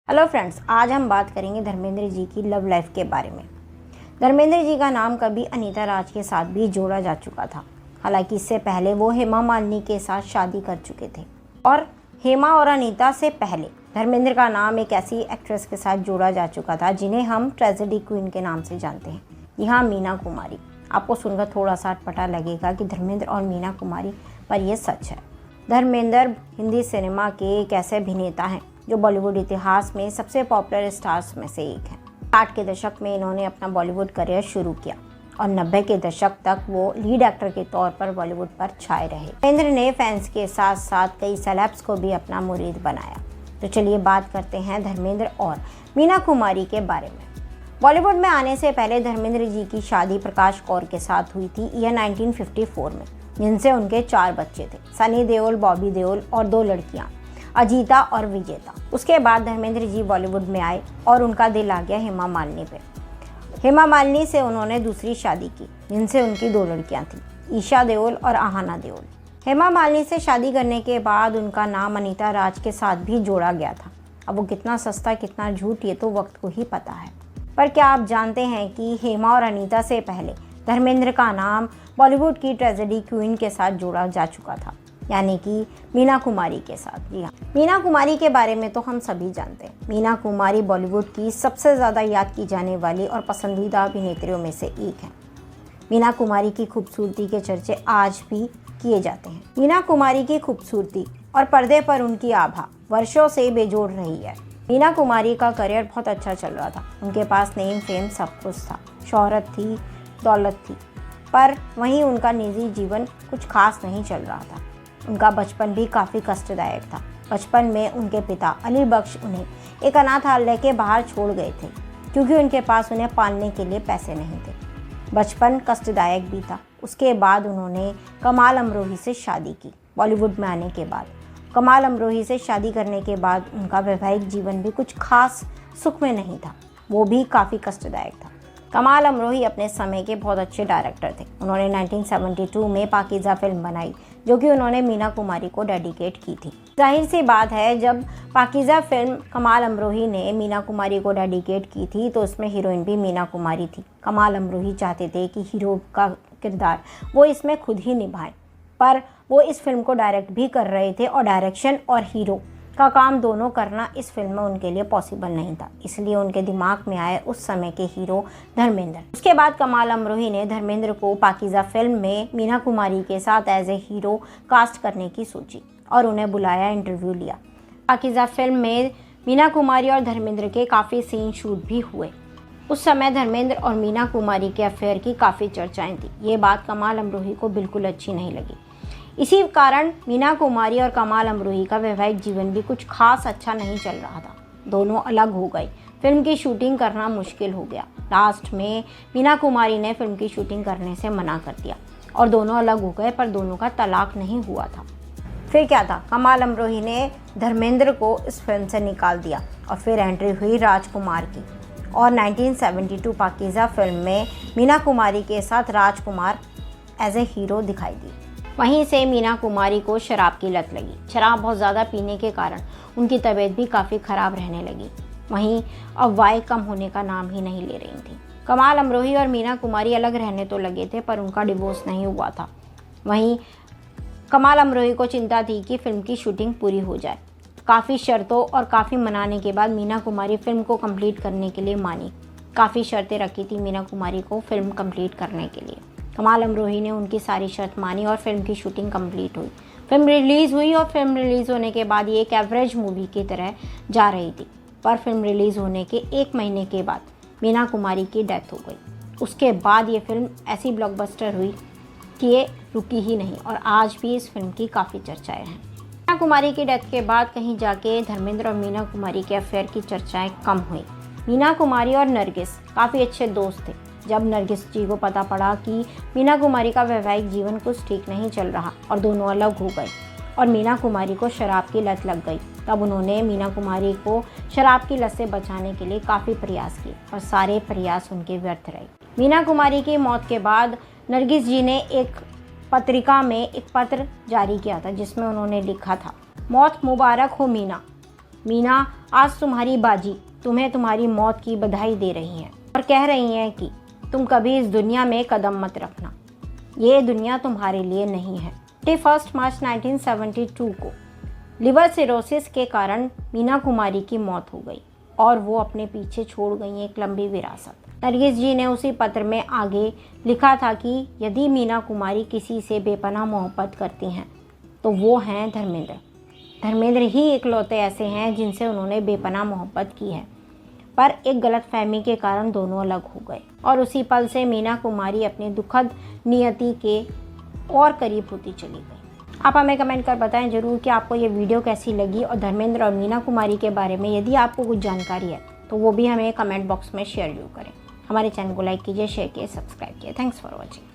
Hello friends, आज हम बात करेंगे धर्मेंद्र जी की लव लाइफ के बारे में। धर्मेंद्र जी का नाम कभी अनीता राज के साथ भी जोड़ा जा चुका था। हालांकि इससे पहले वो हेमा मालिनी के साथ शादी कर चुके थे और हेमा और अनीता से पहले धर्मेंद्र का नाम एक ऐसी एक्ट्रेस के साथ जोड़ा जा चुका था जिन्हें हम ट्रेजेडी क्वीन के नाम से जानते हैं। जी हाँ, मीना कुमारी। आपको सुनकर थोड़ा सा अटपटा लगेगा कि धर्मेंद्र और मीना कुमारी, पर यह सच है। धर्मेंद्र हिंदी सिनेमा के एक ऐसे अभिनेता हैं जो बॉलीवुड इतिहास में सबसे पॉपुलर स्टार्स में से एक हैं। 60 के दशक में इन्होंने अपना बॉलीवुड करियर शुरू किया और 90 के दशक तक वो लीड एक्टर के तौर पर बॉलीवुड पर छाए रहे। धर्मेंद्र ने फैंस के साथ साथ कई सेलेब्स को भी अपना मुरीद बनाया। तो चलिए बात करते हैं धर्मेंद्र और मीना कुमारी के बारे में। बॉलीवुड में आने से पहले धर्मेंद्र जी की शादी प्रकाश कौर के साथ हुई थी ईयर 1954 में, जिनसे उनके 4 बच्चे थे, सनी देओल, बॉबी देओल और 2 लड़कियां, अजीता और विजेता। उसके बाद धर्मेंद्र जी बॉलीवुड में आए और उनका दिल आ गया हेमा मालिनी पे। हेमा मालिनी से उन्होंने दूसरी शादी की, जिनसे उनकी 2 लड़कियां थीं, ईशा देओल और आहाना देओल। हेमा मालिनी से शादी करने के बाद उनका नाम अनीता राज के साथ भी जोड़ा गया था। अब वो कितना सस्ता कितना झूठ, ये तो वक्त को ही पता है। पर क्या आप जानते हैं कि हेमा और अनीता से पहले धर्मेंद्र का नाम बॉलीवुड की ट्रेजेडी क्वीन के साथ जोड़ा जा चुका था, यानी कि मीना कुमारी के साथ। जी हाँ, मीना कुमारी के बारे में तो हम सभी जानते हैं। मीना कुमारी बॉलीवुड की सबसे ज़्यादा याद की जाने वाली और पसंदीदा अभिनेत्रियों में से एक हैं। मीना कुमारी की खूबसूरती के चर्चे आज भी किए जाते हैं। मीना कुमारी की खूबसूरती और पर्दे पर उनकी आभा वर्षों से बेजोड़ रही है। मीना कुमारी का करियर बहुत अच्छा चल रहा था। उनके पास नेम फेम सब कुछ था, शोहरत थी, दौलत थी, पर वहीं उनका निजी जीवन कुछ खास नहीं चल रहा था। उनका बचपन भी काफ़ी कष्टदायक था। बचपन में उनके पिता अली बख्श उन्हें एक अनाथालय के बाहर छोड़ गए थे, क्योंकि उनके पास उन्हें पालने के लिए पैसे नहीं थे। बचपन कष्टदायक भी था। उसके बाद उन्होंने कमाल अमरोही से शादी की। बॉलीवुड में आने के बाद कमाल अमरोही से शादी करने के बाद उनका वैवाहिक जीवन भी कुछ खास सुख में नहीं था, वो भी काफ़ी कष्टदायक था। कमाल अमरोही अपने समय के बहुत अच्छे डायरेक्टर थे। उन्होंने 1972 में पाकीज़ा फिल्म बनाई, जो कि उन्होंने मीना कुमारी को डेडिकेट की थी। जाहिर सी बात है, जब पाकीज़ा फिल्म कमाल अमरोही ने मीना कुमारी को डेडिकेट की थी तो उसमें हीरोइन भी मीना कुमारी थी। कमाल अमरोही चाहते थे कि हीरो का किरदार वो इसमें खुद ही निभाएं, पर वो इस फिल्म को डायरेक्ट भी कर रहे थे और डायरेक्शन और हीरो का काम दोनों करना इस फिल्म में उनके लिए पॉसिबल नहीं था। इसलिए उनके दिमाग में आए उस समय के हीरो धर्मेंद्र। उसके बाद कमाल अमरोही ने धर्मेंद्र को पाकीज़ा फिल्म में मीना कुमारी के साथ एज ए हीरो कास्ट करने की सोची और उन्हें बुलाया, इंटरव्यू लिया। पाकीज़ा फिल्म में मीना कुमारी और धर्मेंद्र के काफ़ी सीन शूट भी हुए। उस समय धर्मेंद्र और मीना कुमारी के अफेयर की काफ़ी चर्चाएं थी। ये बात कमाल अमरोही को बिल्कुल अच्छी नहीं लगी। इसी कारण मीना कुमारी और कमाल अमरोही का वैवाहिक जीवन भी कुछ खास अच्छा नहीं चल रहा था। दोनों अलग हो गए। फिल्म की शूटिंग करना मुश्किल हो गया। लास्ट में मीना कुमारी ने फिल्म की शूटिंग करने से मना कर दिया और दोनों अलग हो गए, पर दोनों का तलाक नहीं हुआ था। फिर क्या था, कमाल अमरोही ने धर्मेंद्र को इस फिल्म से निकाल दिया और फिर एंट्री हुई राजकुमार की और 1972 पाकीज़ा फिल्म में मीना कुमारी के साथ राजकुमार एज ए हीरो दिखाई दी। वहीं से मीना कुमारी को शराब की लत लगी। शराब बहुत ज़्यादा पीने के कारण उनकी तबीयत भी काफ़ी ख़राब रहने लगी। वहीं अफवाहें कम होने का नाम ही नहीं ले रही थी। कमाल अमरोही और मीना कुमारी अलग रहने तो लगे थे, पर उनका डिवोर्स नहीं हुआ था। वहीं कमाल अमरोही को चिंता थी कि फिल्म की शूटिंग पूरी हो जाए। काफ़ी शर्तों और काफ़ी मनाने के बाद मीना कुमारी फिल्म को कंप्लीट करने के लिए मानी। काफ़ी शर्तें रखी थी मीना कुमारी को फिल्म कंप्लीट करने के लिए। कमाल अमरोही ने उनकी सारी शर्त मानी और फिल्म की शूटिंग कंप्लीट हुई। फिल्म रिलीज़ हुई और फिल्म रिलीज़ होने के बाद ये एक एवरेज मूवी की तरह जा रही थी, पर फिल्म रिलीज़ होने के 1 महीने के बाद मीना कुमारी की डेथ हो गई। उसके बाद ये फिल्म ऐसी ब्लॉकबस्टर हुई कि ये रुकी ही नहीं और आज भी इस फिल्म की काफ़ी चर्चाएं हैं। मीना कुमारी की डेथ के बाद कहीं जाके धर्मेंद्र और मीना कुमारी के अफेयर की चर्चाएं कम हुई। मीना कुमारी और नरगिस काफ़ी अच्छे दोस्त थे। जब नरगिस जी को पता पड़ा कि मीना कुमारी का वैवाहिक जीवन कुछ ठीक नहीं चल रहा और दोनों अलग हो गए और मीना कुमारी को शराब की लत लग गई, तब उन्होंने मीना कुमारी को शराब की लत से बचाने के लिए काफ़ी प्रयास किए और सारे प्रयास उनके व्यर्थ रहे। मीना कुमारी की मौत के बाद नरगिस जी ने एक पत्रिका में एक पत्र जारी किया था, जिसमें उन्होंने लिखा था, मौत मुबारक हो मीना, मीना आज तुम्हारी बाजी तुम्हें तुम्हारी मौत की बधाई दे रही हैं और कह रही हैं कि तुम कभी इस दुनिया में कदम मत रखना, ये दुनिया तुम्हारे लिए नहीं है। 1 मार्च 1972 को लिवर सिरोसिस के कारण मीना कुमारी की मौत हो गई और वो अपने पीछे छोड़ गई एक लंबी विरासत। नरगिस जी ने उसी पत्र में आगे लिखा था कि यदि मीना कुमारी किसी से बेपनाह मोहब्बत करती हैं तो वो हैं धर्मेंद्र। धर्मेंद्र ही इकलौते ऐसे हैं जिनसे उन्होंने बेपनाह मोहब्बत की है, पर एक गलतफहमी के कारण दोनों अलग हो गए और उसी पल से मीना कुमारी अपनी दुखद नियति के और करीब होती चली गई। आप हमें कमेंट कर बताएं जरूर कि आपको ये वीडियो कैसी लगी और धर्मेंद्र और मीना कुमारी के बारे में यदि आपको कुछ जानकारी है तो वो भी हमें कमेंट बॉक्स में शेयर जरूर करें। हमारे चैनल को लाइक कीजिए, शेयर कीजिए, सब्सक्राइब कीजिए। Thanks for watching.